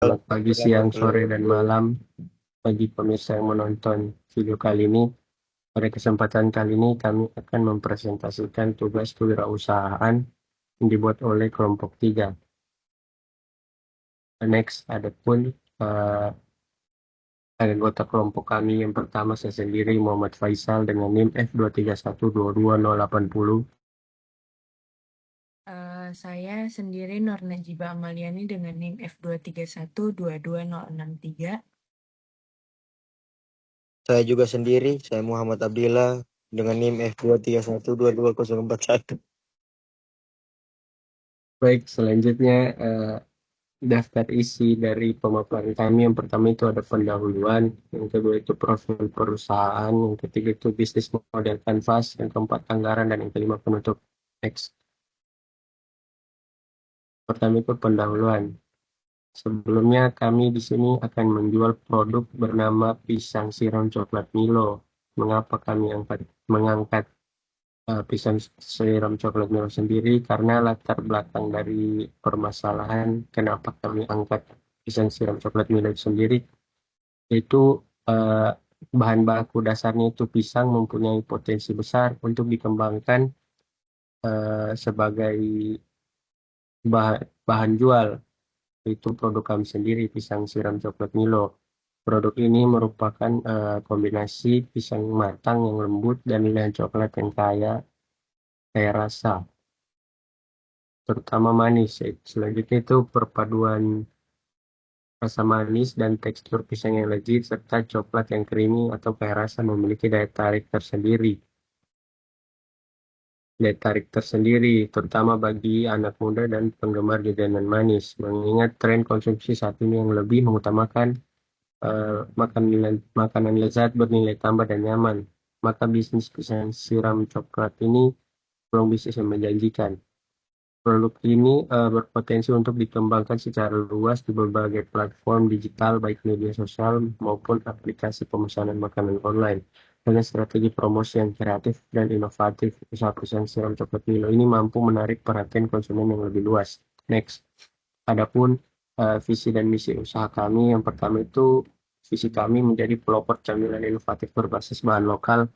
Selamat pagi, siang, sore, dan malam bagi pemirsa yang menonton video kali ini. Pada kesempatan kali ini kami akan mempresentasikan tugas kewirausahaan yang dibuat oleh kelompok 3. Next, adapun anggota kelompok kami yang pertama saya sendiri Muhammad Faisal dengan NIM F231220810. Saya sendiri Nur Najiba Amaliani dengan NIM F231 22063. Saya juga sendiri, saya Muhammad Abdillah dengan NIM F231224041. Baik, selanjutnya daftar isi dari pemaparan kami. Yang pertama itu ada pendahuluan, yang kedua itu profil perusahaan, yang ketiga itu bisnis model kanvas, yang keempat anggaran, dan yang kelima penutup. Next. Pertama itu pendahuluan. Sebelumnya kami di sini akan menjual produk bernama pisang siram coklat Milo. Mengapa kami mengangkat pisang siram coklat Milo sendiri? Karena latar belakang dari permasalahan kenapa kami angkat pisang siram coklat Milo sendiri itu eh, bahan baku dasarnya itu pisang mempunyai potensi besar untuk dikembangkan sebagai bahan jual. Itu produk kami sendiri, pisang siram coklat Milo. Produk ini merupakan kombinasi pisang matang yang lembut dan nilai coklat yang kaya rasa, terutama manis. Selanjutnya itu perpaduan rasa manis dan tekstur pisang yang legit serta coklat yang creamy atau kaya rasa memiliki daya tarik tersendiri. Daya tarik tersendiri, terutama bagi anak muda dan penggemar jajanan manis, mengingat tren konsumsi saat ini yang lebih mengutamakan makanan lezat bernilai tambah dan nyaman. Maka bisnis pisang siram coklat ini peluang bisnis yang menjanjikan. Produk ini berpotensi untuk dikembangkan secara luas di berbagai platform digital, baik media sosial maupun aplikasi pemesanan makanan online. Dengan strategi promosi yang kreatif dan inovatif, usaha pisang siram coklat Milo ini mampu menarik perhatian konsumen yang lebih luas. Next, adapun visi dan misi usaha kami, yang pertama itu visi kami menjadi pelopor camilan inovatif berbasis bahan lokal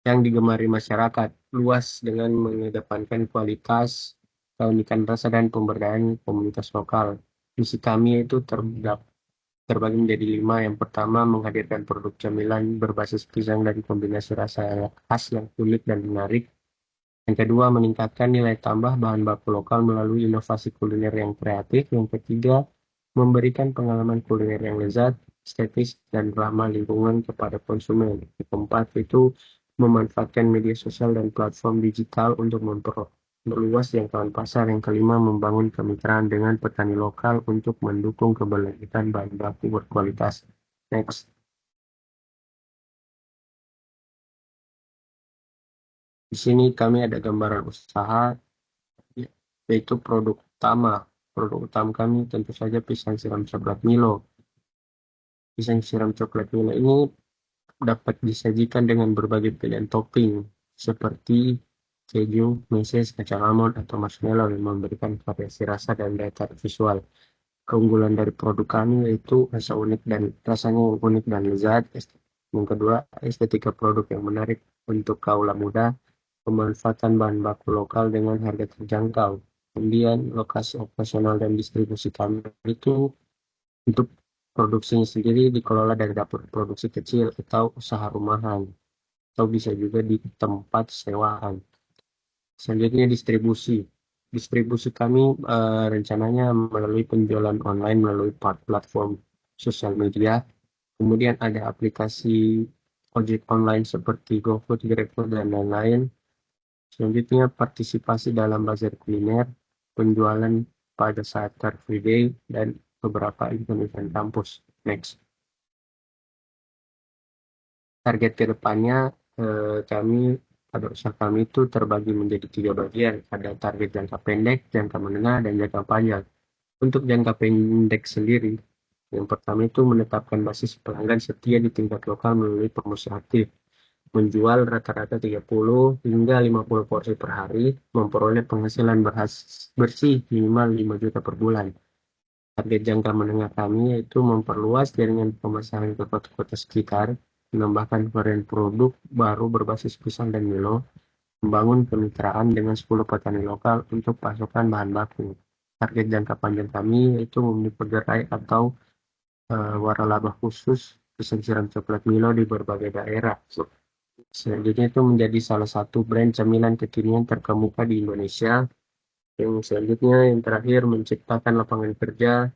yang digemari masyarakat luas dengan mengedepankan kualitas, keunikan rasa, dan pemberdayaan komunitas lokal. Misi kami itu terbagi menjadi 5. Yang pertama, menghadirkan produk camilan berbasis pisang dan kombinasi rasa yang khas, yang unik, dan menarik. Yang kedua, meningkatkan nilai tambah bahan baku lokal melalui inovasi kuliner yang kreatif. Yang ketiga, memberikan pengalaman kuliner yang lezat, estetis, dan ramah lingkungan kepada konsumen. Yang keempat, itu memanfaatkan media sosial dan platform digital untuk meluas jangkauan pasar. Yang kelima, membangun kemitraan dengan petani lokal untuk mendukung keberlanjutan bahan baku berkualitas. Next. Di sini kami ada gambaran usaha, yaitu produk utama. Produk utama kami tentu saja pisang siram coklat Milo. Pisang siram coklat Milo ini dapat disajikan dengan berbagai pilihan topping seperti keju, meses, kacang almond, atau marshmallow yang memberikan variasi rasa dan daya tarik visual. Keunggulan dari produk kami yaitu rasanya yang unik dan lezat. Yang kedua, estetika produk yang menarik untuk kaula muda, pemanfaatan bahan baku lokal dengan harga terjangkau. Kemudian lokasi operasional dan distribusi kami itu untuk produksinya sendiri dikelola dari dapur produksi kecil atau usaha rumahan, atau bisa juga di tempat sewaan. Selanjutnya distribusi. Distribusi kami rencananya melalui penjualan online melalui platform sosial media. Kemudian ada aplikasi ojek online seperti GoFood, GrabFood, dan lain-lain. Selanjutnya partisipasi dalam bazar kuliner, penjualan pada saat Car Free Day, dan beberapa event-event kampus. Next. Target ke depannya kami pada usaha kami itu terbagi menjadi 3 bagian. Ada target jangka pendek, jangka menengah, dan jangka panjang. Untuk jangka pendek sendiri, yang pertama itu menetapkan basis pelanggan setia di tingkat lokal melalui promosi aktif. Menjual rata-rata 30 hingga 50 porsi per hari, memperoleh penghasilan bersih minimal 5 juta per bulan. Target jangka menengah kami yaitu memperluas jaringan pemasaran ke kota-kota sekitar, menambahkan varian produk baru berbasis pisang dan Milo, membangun kemitraan dengan 10 petani lokal untuk pasokan bahan baku. Target jangka panjang kami yaitu membeli pegawai atau waralaba khusus pisang siram coklat Milo di berbagai daerah. Selanjutnya itu menjadi salah satu brand camilan kekinian terkemuka di Indonesia. Yang selanjutnya, yang terakhir, menciptakan lapangan kerja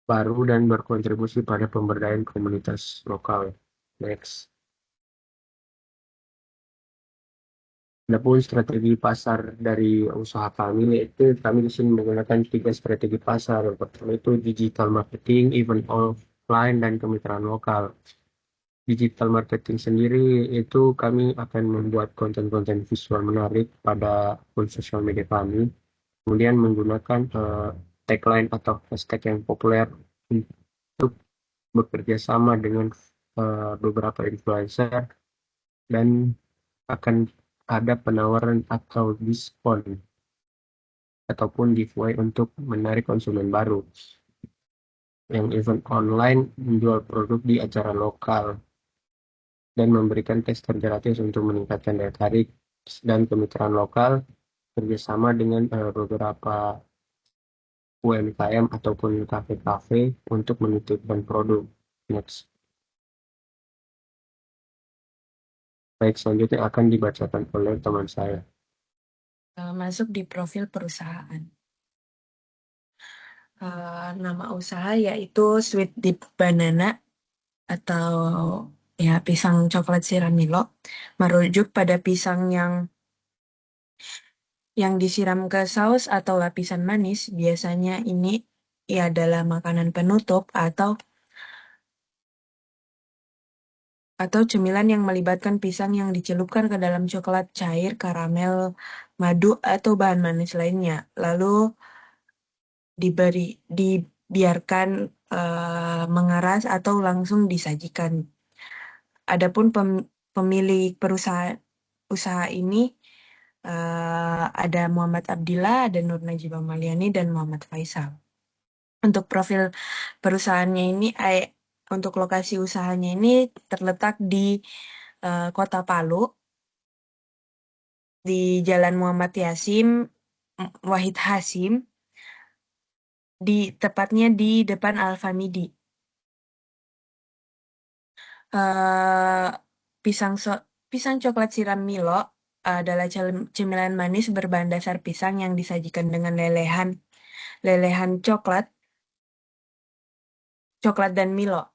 baru dan berkontribusi pada pemberdayaan komunitas lokal. Next. Adapun strategi pasar dari usaha kami, yaitu kami di sini menggunakan 3 strategi pasar. Yang pertama itu digital marketing, event offline, dan kemitraan lokal. Digital marketing sendiri itu kami akan membuat konten-konten visual menarik pada akun sosial media kami, kemudian menggunakan tagline atau hashtag yang populer untuk bekerja sama dengan beberapa influencer, dan akan ada penawaran atau diskon ataupun giveaway untuk menarik konsumen baru. Yang event online menjual produk di acara lokal dan memberikan tester gratis untuk meningkatkan daya tarik, dan kemitraan lokal kerjasama dengan beberapa UMKM ataupun kafe-kafe untuk menitipkan produk. Next. Baik, selanjutnya akan dibacakan oleh teman saya. Masuk di profil perusahaan. Nama usaha yaitu Sweet Dip Banana atau ya pisang coklat siram Milo, merujuk pada pisang yang disiram ke saus atau lapisan manis. Biasanya ini ya adalah makanan penutup atau cemilan yang melibatkan pisang yang dicelupkan ke dalam coklat cair, karamel, madu, atau bahan manis lainnya. Lalu dibiarkan mengeras atau langsung disajikan. Adapun pemilik usaha ini ada Muhammad Abdillah, ada Nur Najibah Maliani, dan Muhammad Faisal. Untuk profil perusahaannya ini, untuk lokasi usahanya ini terletak di Kota Palu, di Jalan Muhammad Yasim, Wahid Hasim, tepatnya di depan Alfamidi. Pisang coklat siram Milo adalah cemilan manis berbahan dasar pisang yang disajikan dengan lelehan coklat dan Milo.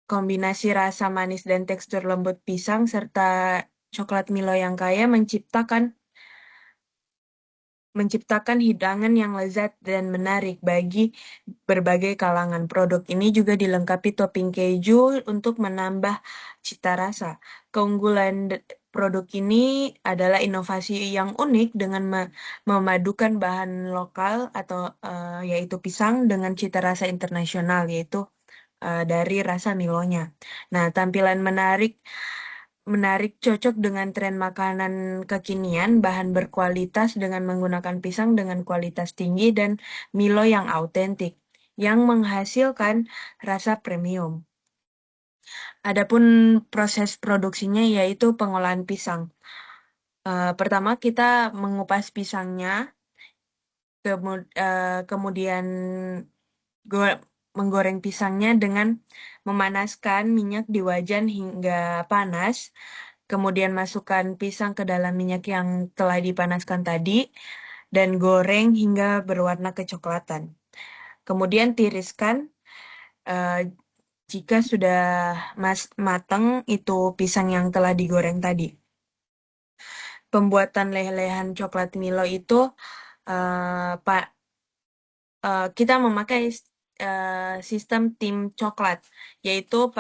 Kombinasi rasa manis dan tekstur lembut pisang serta coklat Milo yang kaya menciptakan hidangan yang lezat dan menarik bagi berbagai kalangan. Produk ini juga dilengkapi topping keju untuk menambah cita rasa. Keunggulan produk ini adalah inovasi yang unik dengan memadukan bahan lokal atau yaitu pisang dengan cita rasa internasional, yaitu dari rasa Milonya. Nah, tampilan menarik cocok dengan tren makanan kekinian, bahan berkualitas dengan menggunakan pisang dengan kualitas tinggi, dan Milo yang autentik, yang menghasilkan rasa premium. Adapun proses produksinya yaitu pengolahan pisang. Pertama kita mengupas pisangnya, kemudian menggoreng pisangnya dengan memanaskan minyak di wajan hingga panas. Kemudian masukkan pisang ke dalam minyak yang telah dipanaskan tadi dan goreng hingga berwarna kecoklatan. Kemudian tiriskan jika sudah matang itu pisang yang telah digoreng tadi. Pembuatan lelehan coklat Milo itu kita memakai sistem tim coklat, yaitu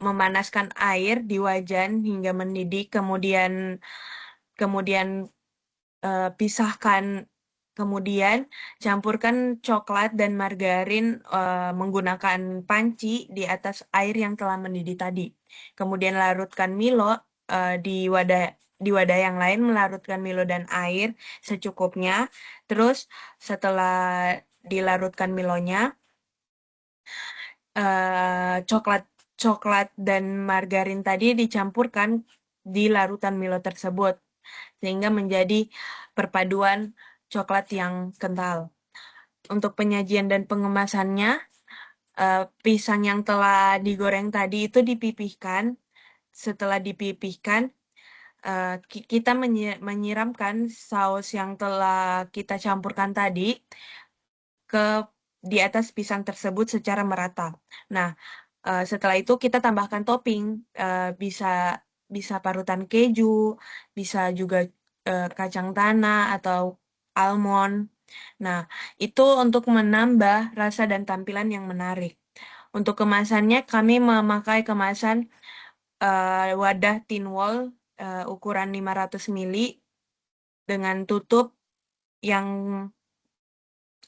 memanaskan air di wajan hingga mendidih, kemudian pisahkan, kemudian campurkan coklat dan margarin menggunakan panci di atas air yang telah mendidih tadi. Kemudian larutkan Milo di wadah di wadah yang lain melarutkan Milo dan air secukupnya. Terus setelah dilarutkan Milonya, coklat dan margarin tadi dicampurkan di larutan Milo tersebut sehingga menjadi perpaduan coklat yang kental. Untuk penyajian dan pengemasannya, pisang yang telah digoreng tadi itu dipipihkan. Setelah dipipihkan, kita menyiramkan saus yang telah kita campurkan tadi di atas pisang tersebut secara merata. Nah, setelah itu kita tambahkan topping, bisa parutan keju, bisa juga kacang tanah atau almond. Nah, itu untuk menambah rasa dan tampilan yang menarik. Untuk kemasannya, kami memakai kemasan wadah tin wall ukuran 500 ml dengan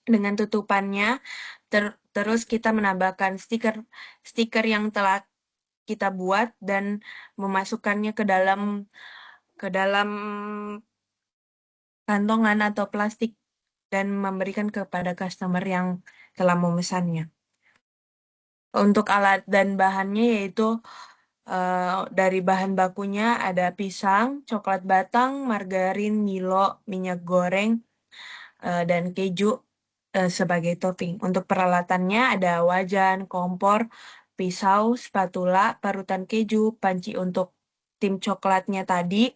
dengan tutupannya. Terus kita menambahkan stiker yang telah kita buat dan memasukkannya ke dalam kantongan atau plastik dan memberikan kepada customer yang telah memesannya. Untuk alat dan bahannya yaitu dari bahan bakunya ada pisang, coklat batang, margarin, Milo, minyak goreng, dan keju sebagai topping. Untuk peralatannya ada wajan, kompor, pisau, spatula, parutan keju, panci untuk tim coklatnya tadi,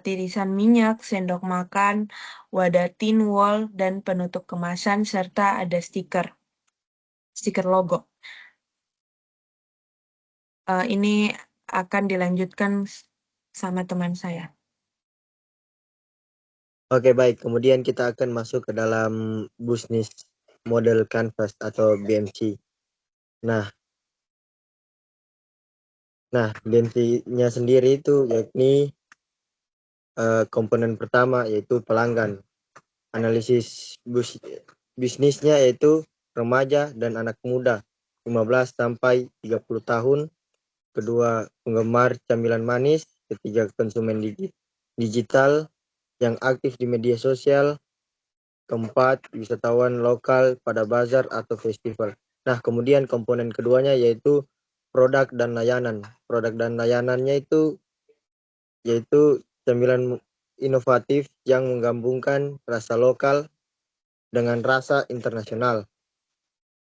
tirisan minyak, sendok makan, wadah tin wall, dan penutup kemasan, serta ada stiker logo. Ini akan dilanjutkan sama teman saya. Oke, baik. Kemudian kita akan masuk ke dalam bisnis model canvas atau BMC. Nah, BMC-nya sendiri itu yakni komponen pertama yaitu pelanggan. Analisis bisnisnya yaitu remaja dan anak muda 15 sampai 30 tahun. Kedua, penggemar camilan manis. Ketiga, konsumen digital yang aktif di media sosial. Keempat, wisatawan lokal pada bazar atau festival. Nah, kemudian komponen keduanya yaitu produk dan layanan. Produk dan layanannya itu yaitu camilan inovatif yang menggabungkan rasa lokal dengan rasa internasional.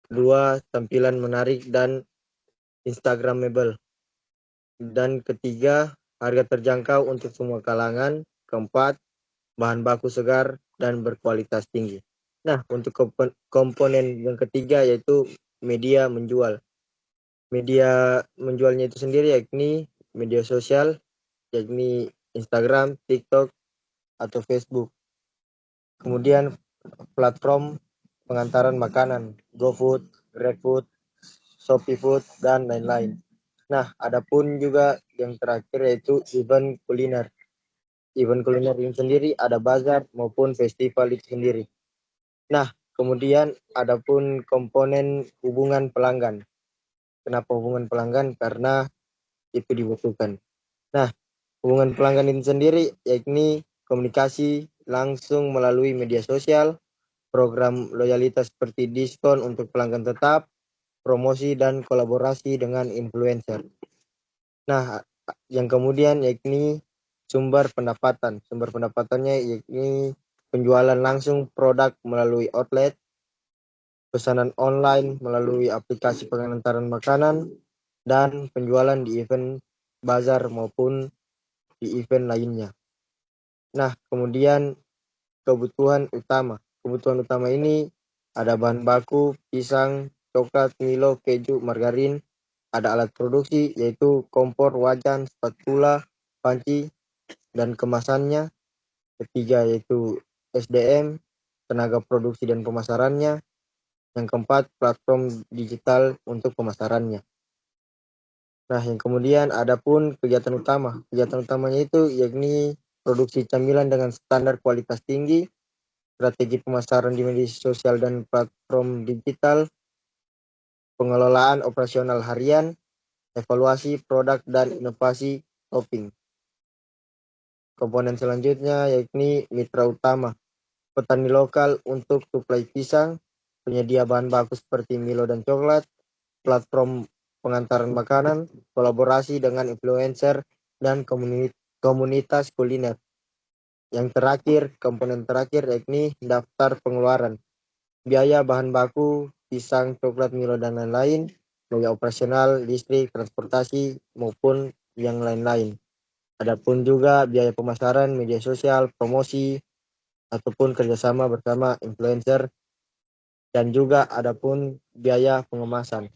Kedua, tampilan menarik dan instagramable. Dan ketiga, harga terjangkau untuk semua kalangan. Keempat, bahan baku segar dan berkualitas tinggi. Nah, untuk komponen yang ketiga yaitu media menjual. Media menjualnya itu sendiri yakni media sosial, yakni Instagram, TikTok, atau Facebook. Kemudian platform pengantaran makanan, GoFood, GrabFood, ShopeeFood, dan lain-lain. Nah, adapun juga yang terakhir yaitu event kuliner. Event kuliner ini sendiri ada bazar maupun festival itu sendiri. Nah, kemudian adapun komponen hubungan pelanggan. Kenapa hubungan pelanggan? Karena itu dibutuhkan. Nah, hubungan pelanggan ini sendiri yakni komunikasi langsung melalui media sosial, program loyalitas seperti diskon untuk pelanggan tetap, promosi dan kolaborasi dengan influencer. Nah, yang kemudian yakni sumber pendapatan. Sumber pendapatannya yakni penjualan langsung produk melalui outlet, pesanan online melalui aplikasi pengantaran makanan, dan penjualan di event bazar maupun di event lainnya. Nah, kemudian kebutuhan utama. Kebutuhan utama ini ada bahan baku, pisang, coklat, Milo, keju, margarin. Ada alat produksi yaitu kompor, wajan, spatula, panci, dan kemasannya. Ketiga yaitu SDM, tenaga produksi dan pemasarannya. Yang keempat, platform digital untuk pemasarannya. Nah, yang kemudian ada pun kegiatan utama. Kegiatan utamanya itu yakni produksi camilan dengan standar kualitas tinggi, strategi pemasaran di media sosial dan platform digital, pengelolaan operasional harian, evaluasi produk dan inovasi topping. Komponen selanjutnya yakni mitra utama, petani lokal untuk suplai pisang, penyedia bahan baku seperti Milo dan coklat, platform pengantaran makanan, kolaborasi dengan influencer, dan komunitas kuliner. Yang terakhir, komponen terakhir yakni daftar pengeluaran, biaya bahan baku, pisang, coklat, Milo, dan lain-lain, biaya operasional, listrik, transportasi, maupun yang lain-lain. Adapun juga biaya pemasaran, media sosial, promosi, ataupun kerjasama bersama influencer, dan juga adapun biaya pengemasan.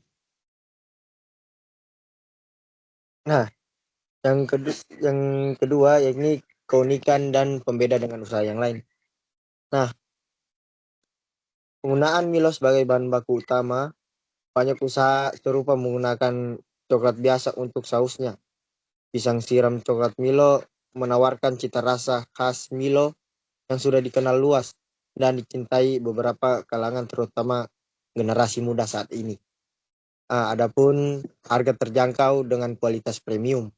Nah, yang kedua yakni keunikan dan pembeda dengan usaha yang lain. Nah, penggunaan Milo sebagai bahan baku utama, banyak usaha serupa menggunakan coklat biasa untuk sausnya. Pisang siram coklat Milo menawarkan cita rasa khas Milo yang sudah dikenal luas dan dicintai beberapa kalangan, terutama generasi muda saat ini. Adapun harga terjangkau dengan kualitas premium.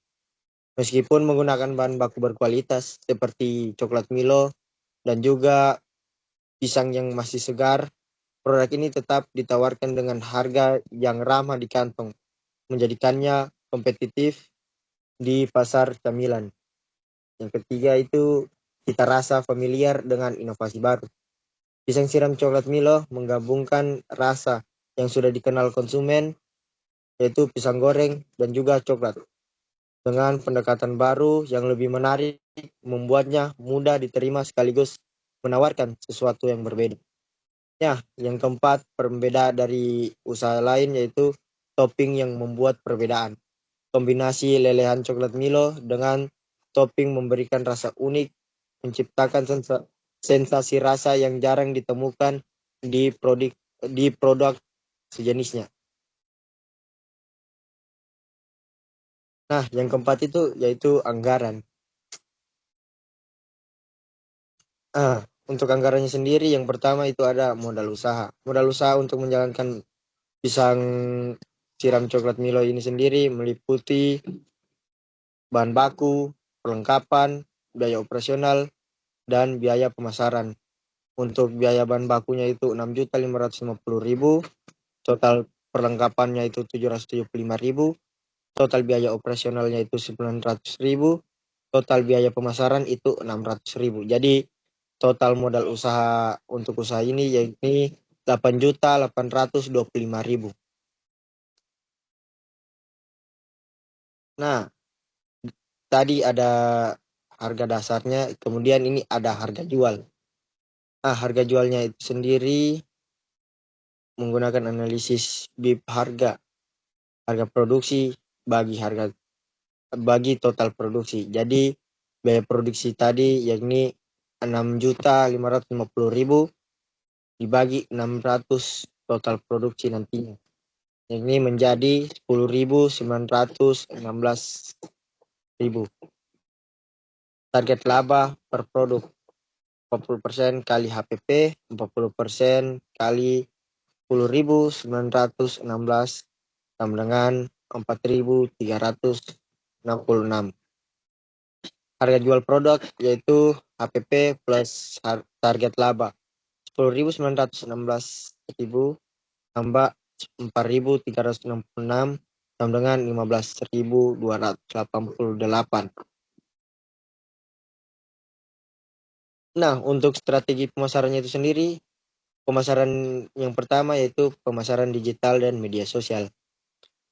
Meskipun menggunakan bahan baku berkualitas seperti coklat Milo dan juga pisang yang masih segar, produk ini tetap ditawarkan dengan harga yang ramah di kantong, menjadikannya kompetitif di pasar camilan. Yang ketiga itu cita rasa familiar dengan inovasi baru. Pisang siram coklat Milo menggabungkan rasa yang sudah dikenal konsumen, yaitu pisang goreng dan juga coklat, dengan pendekatan baru yang lebih menarik, membuatnya mudah diterima sekaligus menawarkan sesuatu yang berbeda. Ya, yang keempat, pembeda dari usaha lain yaitu topping yang membuat perbedaan. Kombinasi lelehan coklat Milo dengan topping memberikan rasa unik, menciptakan sensasi rasa yang jarang ditemukan di produk sejenisnya. Nah, yang keempat itu yaitu anggaran. Untuk anggarannya sendiri, yang pertama itu ada modal usaha. Modal usaha untuk menjalankan pisang siram coklat Milo ini sendiri meliputi bahan baku, perlengkapan, biaya operasional, dan biaya pemasaran. Untuk biaya bahan bakunya itu 6.550.000, total perlengkapannya itu 775.000, total biaya operasionalnya itu 900.000, total biaya pemasaran itu 600.000. Jadi total modal usaha untuk usaha ini yakni 8.825.000. Nah, tadi ada harga dasarnya, kemudian ini ada harga jual. Harga jualnya itu sendiri menggunakan analisis BIP harga produksi bagi total produksi. Jadi biaya produksi tadi yakni 6.550.000 dibagi 600 total produksi nantinya. Ini menjadi 10.916.000. Target laba per produk 40% kali HPP, 40% kali 10.916 sama dengan 4.366. Harga jual produk yaitu HPP plus target laba 10.916.000 tambah 4.366 sama dengan 15.288. Nah, untuk strategi pemasarannya itu sendiri, pemasaran yang pertama yaitu pemasaran digital dan media sosial.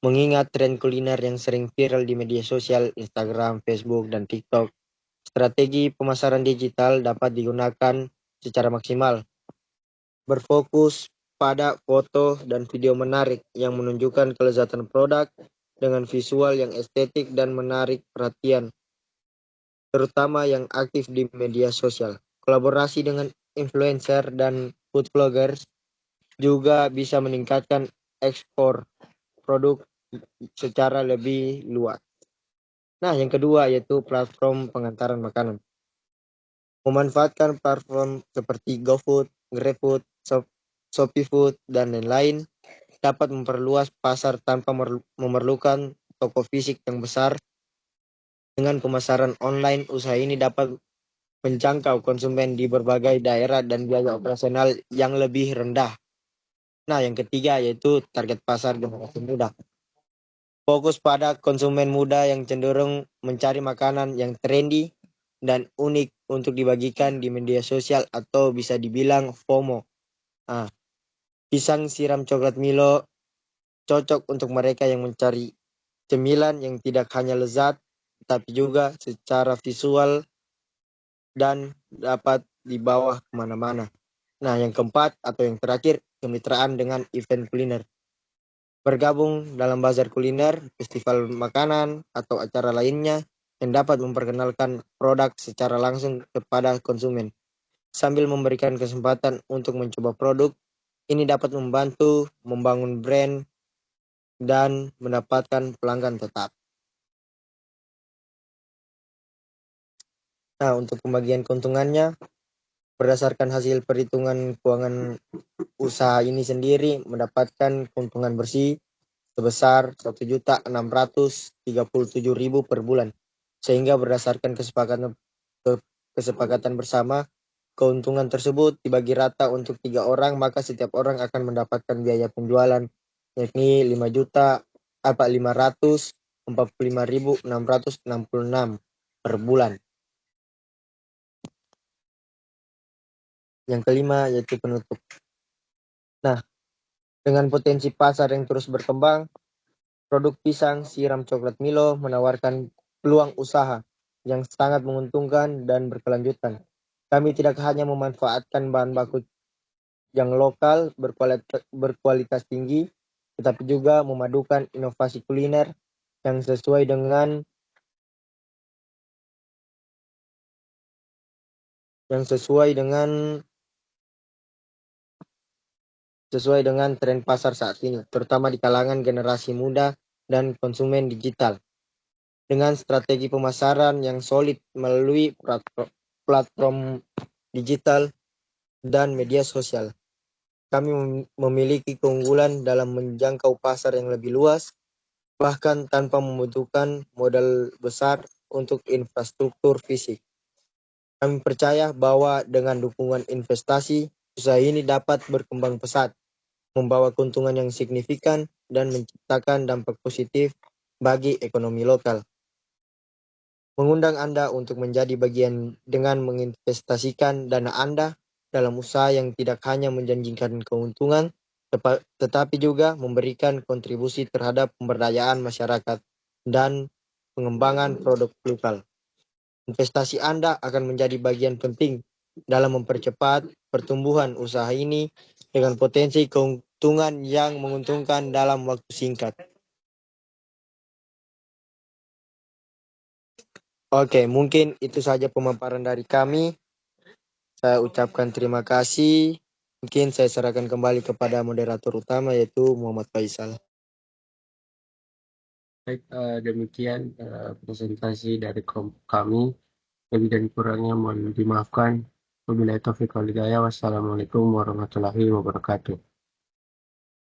Mengingat tren kuliner yang sering viral di media sosial, Instagram, Facebook, dan TikTok, strategi pemasaran digital dapat digunakan secara maksimal. Berfokus pada foto dan video menarik yang menunjukkan kelezatan produk dengan visual yang estetik dan menarik perhatian, terutama yang aktif di media sosial. Kolaborasi dengan influencer dan food bloggers juga bisa meningkatkan ekspor produk secara lebih luas. Nah, yang kedua yaitu platform pengantaran makanan. Memanfaatkan platform seperti GoFood, GrabFood, ShopeeFood, dan lain-lain dapat memperluas pasar tanpa memerlukan toko fisik yang besar Dengan pemasaran online, usaha ini dapat menjangkau konsumen di berbagai daerah dan biaya operasional yang lebih rendah. Nah, yang ketiga yaitu target pasar generasi muda. Fokus pada konsumen muda yang cenderung mencari makanan yang trendy dan unik untuk dibagikan di media sosial atau bisa dibilang FOMO. Nah, pisang siram coklat Milo cocok untuk mereka yang mencari cemilan yang tidak hanya lezat, tapi juga secara visual dan dapat dibawa kemana-mana. Nah, yang keempat atau yang terakhir, kemitraan dengan event kuliner. Bergabung dalam bazar kuliner, festival makanan, atau acara lainnya yang dapat memperkenalkan produk secara langsung kepada konsumen. Sambil memberikan kesempatan untuk mencoba produk, ini dapat membantu membangun brand dan mendapatkan pelanggan tetap. Nah, untuk pembagian keuntungannya, berdasarkan hasil perhitungan keuangan usaha ini sendiri mendapatkan keuntungan bersih sebesar 1.637.000 per bulan. Sehingga berdasarkan kesepakatan bersama, keuntungan tersebut dibagi rata untuk 3 orang, maka setiap orang akan mendapatkan biaya penjualan yakni 5.545.666 per bulan. Yang kelima yaitu penutup. Nah, dengan potensi pasar yang terus berkembang, produk pisang siram coklat Milo menawarkan peluang usaha yang sangat menguntungkan dan berkelanjutan. Kami tidak hanya memanfaatkan bahan baku yang lokal berkualitas tinggi, tetapi juga memadukan inovasi kuliner yang sesuai dengan tren pasar saat ini, terutama di kalangan generasi muda dan konsumen digital. Dengan strategi pemasaran yang solid melalui platform digital dan media sosial, kami memiliki keunggulan dalam menjangkau pasar yang lebih luas, bahkan tanpa membutuhkan modal besar untuk infrastruktur fisik. Kami percaya bahwa dengan dukungan investasi, usaha ini dapat berkembang pesat, membawa keuntungan yang signifikan, dan menciptakan dampak positif bagi ekonomi lokal. Mengundang Anda untuk menjadi bagian dengan menginvestasikan dana Anda dalam usaha yang tidak hanya menjanjikan keuntungan, tetapi juga memberikan kontribusi terhadap pemberdayaan masyarakat dan pengembangan produk lokal. Investasi Anda akan menjadi bagian penting dalam mempercepat pertumbuhan usaha ini dengan potensi keuntungan yang menguntungkan dalam waktu singkat. Oke, mungkin itu saja pemaparan dari kami. Saya ucapkan terima kasih. Mungkin saya serahkan kembali kepada moderator utama yaitu Muhammad Faisal. Baik, demikian presentasi dari kami. Lebih dan kurangnya mohon dimaafkan. Wabillahi taufiq wal hidayah. Wassalamualaikum warahmatullahi wabarakatuh.